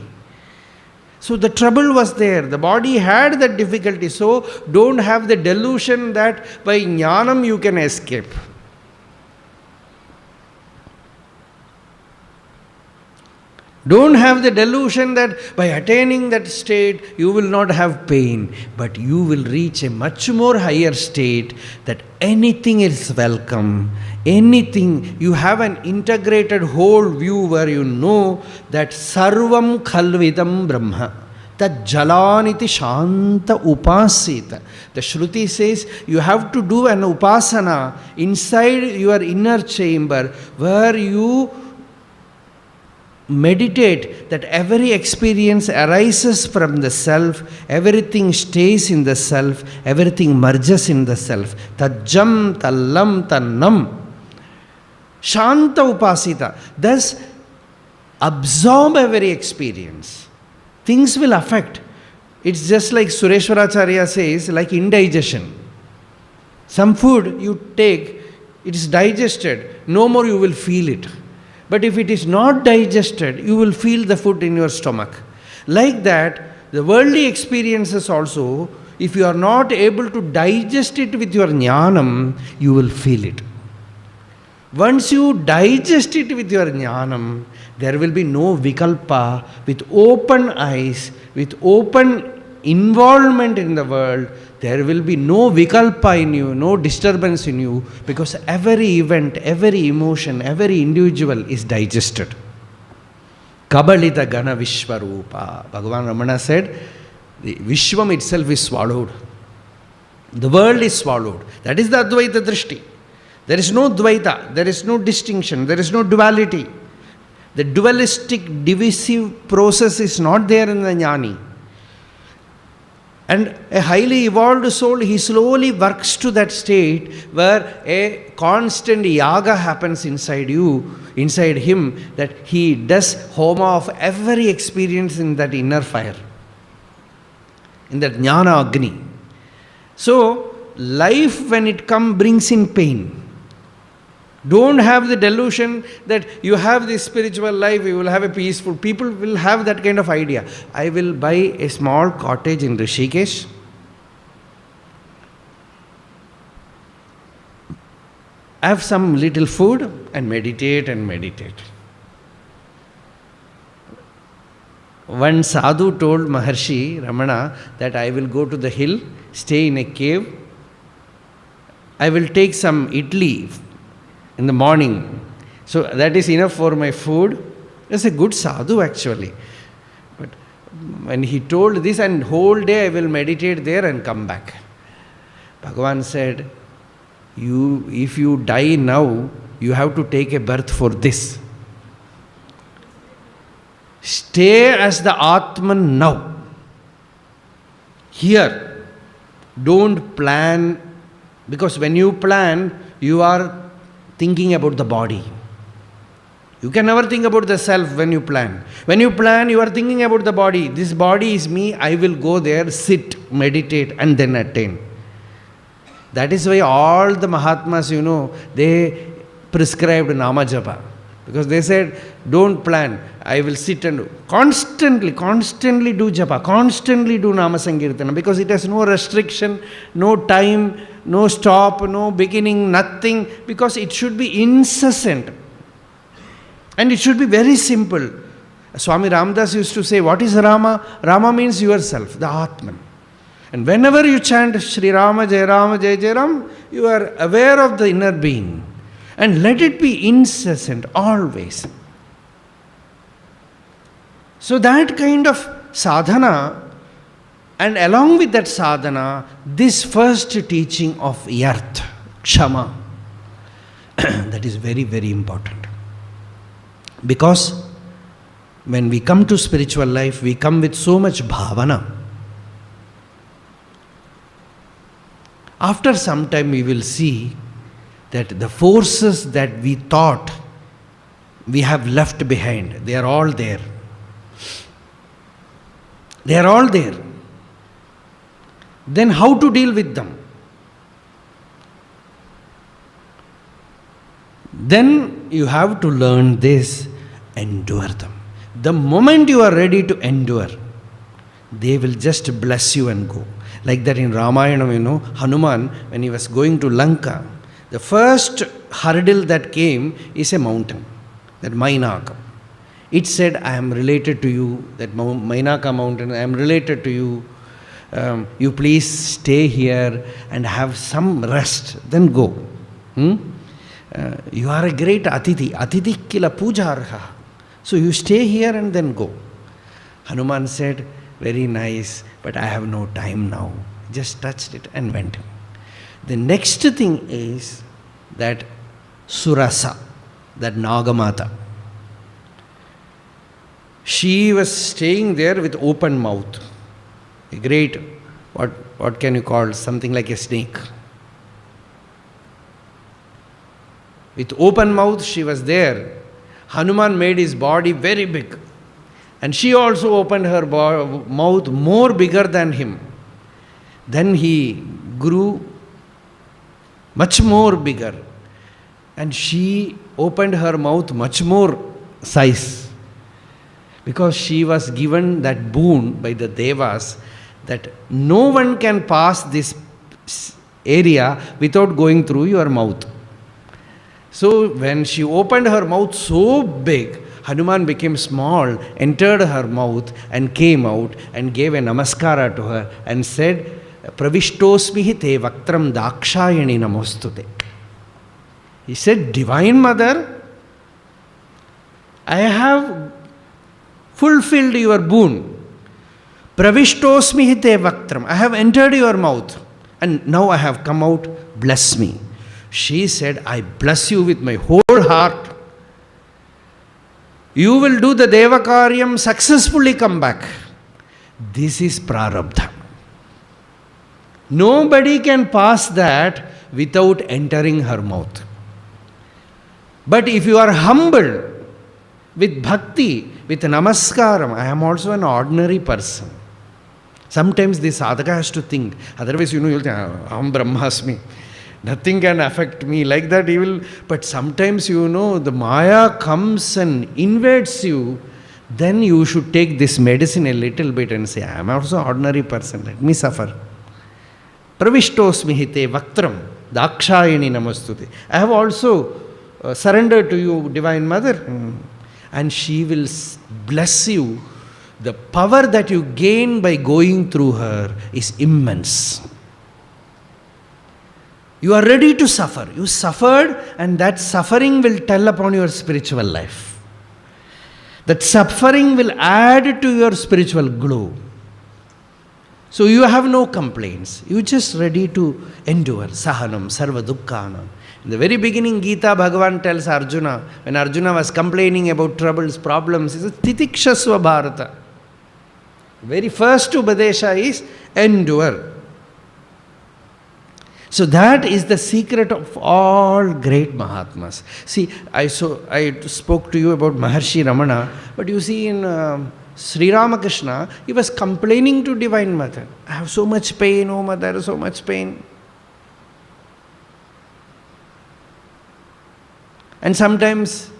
So the trouble was there. The body had that difficulty. So don't have the delusion that by jnanam you can escape. Don't have the delusion that by attaining that state you will not have pain, but you will reach a much more higher state that anything is welcome. Anything, you have an integrated whole view where you know that sarvam khalvidam brahma, that jalaniti shanta upasita. The Shruti says you have to do an upasana inside your inner chamber where you meditate that every experience arises from the self, everything stays in the self, everything merges in the self. Tajjam tallam tannam. Shanta upasita. Thus, absorb every experience. Things will affect. It's just like Sureshwaracharya says, like indigestion. Some food you take, it is digested, no more you will feel it. But if it is not digested, you will feel the food in your stomach. Like that, the worldly experiences also, if you are not able to digest it with your jnanam, you will feel it. Once you digest it with your jnanam, there will be no vikalpa. With open eyes, with open involvement in the world, there will be no vikalpa in you, no disturbance in you, because every event, every emotion, every individual is digested. Kabalita Gana Vishwarupa. Bhagavan Ramana said, the Vishwam itself is swallowed. The world is swallowed. That is the Advaita Drishti. There is no Dvaita, there is no distinction, there is no duality. The dualistic, divisive process is not there in the Jnani. And a highly evolved soul, he slowly works to that state where a constant yaga happens inside you, inside him, that he does homa of every experience in that inner fire, in that jnana agni. So, life when it comes brings in pain. Don't have the delusion that you have this spiritual life, you will have a peaceful. People will have that kind of idea. I will buy a small cottage in Rishikesh. Have some little food and meditate and meditate. One sadhu told Maharshi Ramana that I will go to the hill, stay in a cave. I will take some idli in the morning. So that is enough for my food. That's a good sadhu actually. But when he told this, and whole day I will meditate there and come back. Bhagavan said, if you die now, you have to take a birth for this. Stay as the Atman now. Here, don't plan, because when you plan, you are thinking about the body. You can never think about the self when you plan. When you plan, you are thinking about the body. This body is me, I will go there, sit, meditate, and then attain. That is why all the Mahatmas, they prescribed Nama Japa. Because they said, don't plan, I will sit and constantly do Japa, constantly do Nama Sankirtana, because it has no restriction, no time, no stop, no beginning, nothing, because it should be incessant. And it should be very simple. Swami Ramdas used to say, what is Rama? Rama means yourself, the Atman. And whenever you chant Shri Rama, Jai Rama, Jai Jai Ram, you are aware of the inner being. And let it be incessant, always. So that kind of sadhana, and along with that sadhana, this first teaching of Yarth, Kshama, that is very, very important. Because when we come to spiritual life, we come with so much bhavana. After some time we will see that the forces that we thought we have left behind, they are all there. They are all there. Then how to deal with them? Then you have to learn this, endure them. The moment you are ready to endure, they will just bless you and go. Like that in Ramayana, Hanuman, when he was going to Lanka, the first hurdle that came is a mountain, that Mainaka. It said, I am related to you, that Mainaka mountain, I am related to you. You please stay here and have some rest, then go. You are a great Atiti. Atiti kila puja arha. So you stay here and then go. Hanuman said, very nice, but I have no time now. Just touched it and went. The next thing is that Surasa, that Nagamata. She was staying there with open mouth. A great, what can you call, something like a snake. With open mouth she was there. Hanuman made his body very big. And she also opened her mouth more bigger than him. Then he grew much more bigger. And she opened her mouth much more size. Because she was given that boon by the Devas that no one can pass this area without going through your mouth. So when she opened her mouth so big, Hanuman became small, entered her mouth and came out and gave a namaskara to her and said, Pravishtosmihi te vaktram dakshayani namostute. He said, Divine Mother, I have fulfilled your boon. Pravishtosmihi te vaktram. I have entered your mouth and now I have come out, bless me. She said, I bless you with my whole heart. You will do the Devakaryam, successfully come back. This is Prarabdha. Nobody can pass that without entering her mouth. But if you are humble with bhakti, with namaskaram, I am also an ordinary person. Sometimes the sadhaka has to think. Otherwise, you'll think, Aham Brahmasmi. Nothing can affect me. Like that he will. But sometimes, the Maya comes and invades you. Then you should take this medicine a little bit and say, I am also an ordinary person. Let me suffer. Pravishtosmi te vaktram dakshayani namastute. I have also surrendered to you, Divine Mother. And she will bless you. The power that you gain by going through her is immense. You are ready to suffer. You suffered, and that suffering will tell upon your spiritual life. That suffering will add to your spiritual glow. So you have no complaints. You are just ready to endure. Sahanam, sarva dukkhanam. In the very beginning, Gita, Bhagavan tells Arjuna, when Arjuna was complaining about troubles, problems, he says, Titikshasva Bharata. Very first Upadesha is endure. So that is the secret of all great Mahatmas. See, I spoke to you about Maharshi Ramana, but you see in Sri Ramakrishna, he was complaining to Divine Mother. I have so much pain, oh Mother, so much pain. And sometimes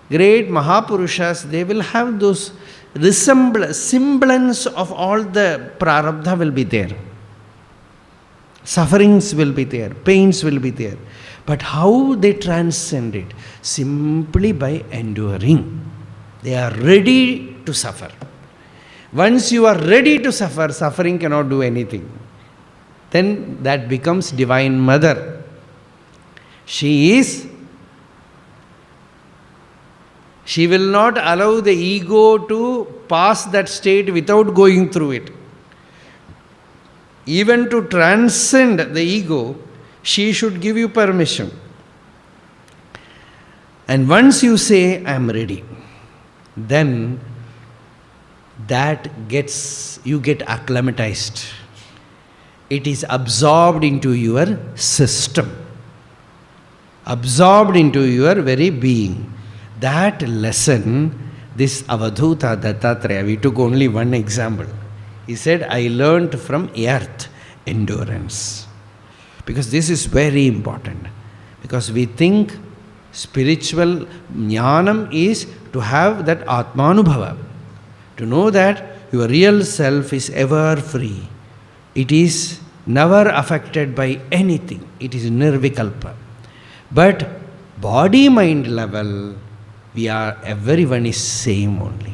great Mahapurushas, they will have those semblance of all the prarabdha will be there. Sufferings will be there, pains will be there. But how they transcend it? Simply by enduring. They are ready to suffer. Once you are ready to suffer, suffering cannot do anything. Then that becomes Divine Mother. She will not allow the ego to pass that state without going through it. Even to transcend the ego, she should give you permission. And once you say, I am ready, then you get acclimatized. It is absorbed into your system, absorbed into your very being. That lesson, this Avadhuta Dattatreya, we took only one example. He said, I learnt from earth endurance. Because this is very important. Because we think spiritual jnanam is to have that Atmanubhava. To know that your real self is ever free. It is never affected by anything. It is nirvikalpa. But body-mind level, everyone is same only.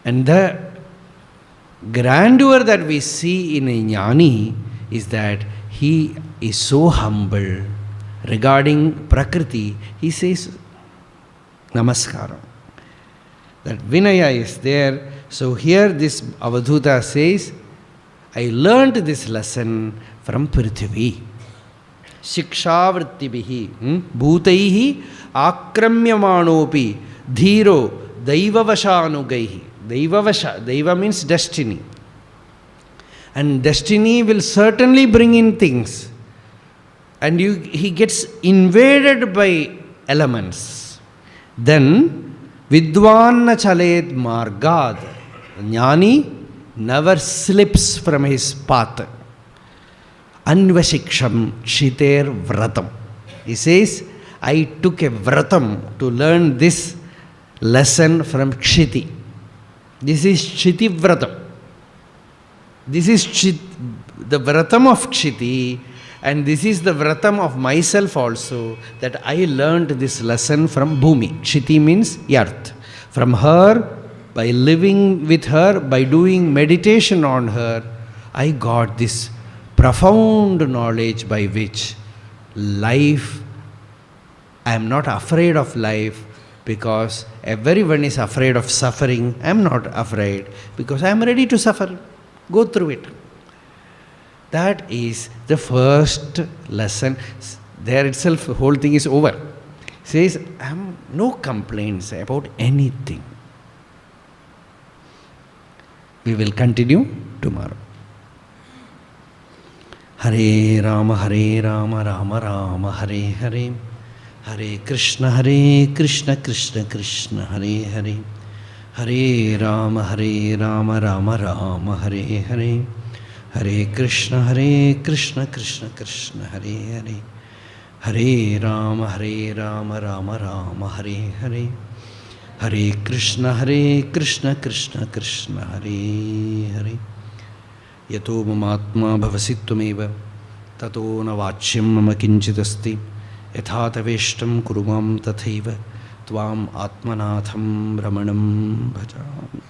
And the grandeur that we see in a jnani is that he is so humble regarding Prakriti. He says, Namaskaram. That Vinaya is there. So here this Avadhuta says, I learnt this lesson from Prithvi. Shikshavrittibihi bhutaihi akramyamanopi dhiro daivavashanugaihi. Daiva means destiny. And destiny will certainly bring in things. And he gets invaded by elements. Then Vidwan chalet margad. Jnani never slips from his path. Anvashiksham Kshiter Vratam. He says, I took a Vratam to learn this lesson from Kshiti. This is Kshiti Vratam. This is the Vratam of Kshiti, and this is the Vratam of myself also, that I learned this lesson from Bhumi. Kshiti means earth. From her, by living with her, by doing meditation on her, I got this profound knowledge by which life, I am not afraid of life because everyone is afraid of suffering. I am not afraid because I am ready to suffer. Go through it. That is the first lesson. There itself, the whole thing is over. Says, I have no complaints about anything. We will continue tomorrow. Hare Rama, Rama Rama, Hare Hare. Hare Krishna, Krishna Krishna, Hare Hare. Hare Rama, Rama Rama, Hare Hare. Hare Krishna, Krishna Krishna, Hare Hare. Hare Rama, Rama Rama, Hare Hare. Hare Krishna, Krishna Krishna, Hare Hare. Yato mamatma bhavasitvameva tato na vachyam mama kinchitasti yatha taveshtam kurumam tathaiva tvam atmanatham ramanam bhajami.